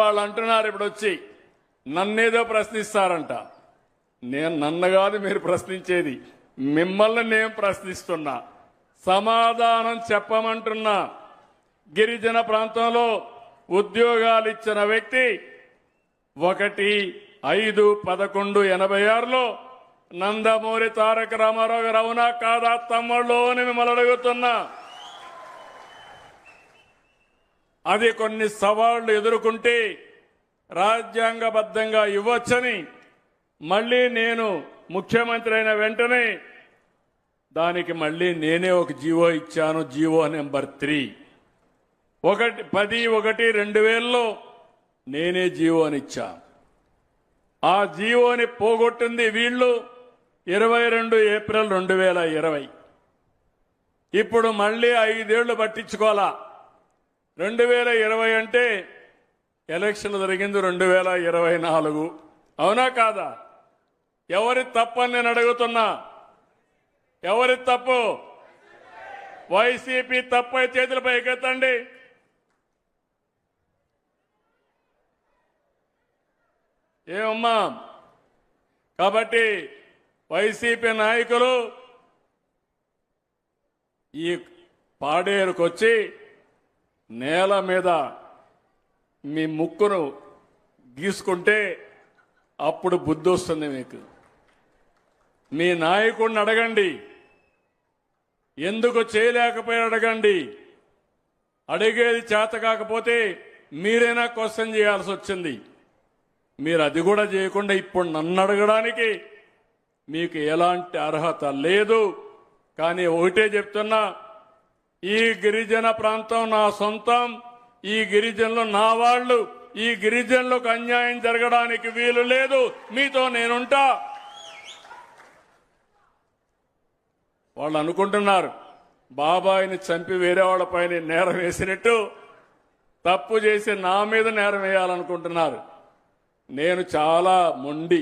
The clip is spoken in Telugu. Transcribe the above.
వాళ్ళు అంటున్నారు ఇప్పుడు వచ్చి నన్నేదో ప్రశ్నిస్తారంట. నన్ను కాదు మీరు ప్రశ్నించేది, మిమ్మల్ని నేను ప్రశ్నిస్తున్నా, సమాధానం చెప్పమంటున్నా. గిరిజన ప్రాంతంలో ఉద్యోగాలు ఇచ్చిన వ్యక్తి 1/5/11/86లో నందమూరి తారక రామారావు గారు. అవునా కాదా తమ్ముళ్ళు అని మిమ్మల్ని అడుగుతున్నా. అది కొన్ని సవాళ్లు ఎదుర్కొంటే రాజ్యాంగబద్ధంగా ఇవ్వచ్చని మళ్ళీ నేను ముఖ్యమంత్రి అయిన వెంటనే దానికి మళ్ళీ నేనే ఒక జీవో ఇచ్చాను. జీవో నెంబర్ 3 10/1/2000లో నేనే జీవోని ఇచ్చా. ఆ జీవోని పోగొట్టింది వీళ్ళు 22 ఏప్రిల్ 2020. ఇప్పుడు మళ్ళీ 5 ఏళ్లు పట్టించుకోవాలా. 2020 అంటే ఎలక్షన్ జరిగింది 2024. అవునా కాదా? ఎవరి తప్పని నేను అడుగుతున్నా. ఎవరి తప్పు? వైసీపీ తప్పు. చేతులపై ఎత్తండి. ఏమమ్మా? కాబట్టి వైసీపీ నాయకులు ఈ పాడేరుకొచ్చి నేల మీద మీ ముక్కును గీసుకుంటే అప్పుడు బుద్ధి వస్తుంది మీకు. మీ నాయకుడిని అడగండి, ఎందుకు చేయలేకపోయి అడగండి. అడిగేది చేత కాకపోతే మీరైనా క్వశ్చన్ చేయాల్సి వచ్చింది. మీరు అది కూడా చేయకుండా ఇప్పుడు నన్ను అడగడానికి మీకు ఎలాంటి అర్హత లేదు. కానీ ఒకటే చెప్తున్నా, ఈ గిరిజన ప్రాంతం నా సొంతం. ఈ గిరిజనులు నా వాళ్ళు. ఈ గిరిజనులకు అన్యాయం జరగడానికి వీలు లేదు. మీతో నేనుంటా. వాళ్ళు అనుకుంటున్నారు బాబాయిని చంపి వేరే వాళ్ళపైన నేరం వేసినట్టు తప్పు చేసి నా మీద నేరం వేయాలనుకుంటున్నారు. నేను చాలా మొండి.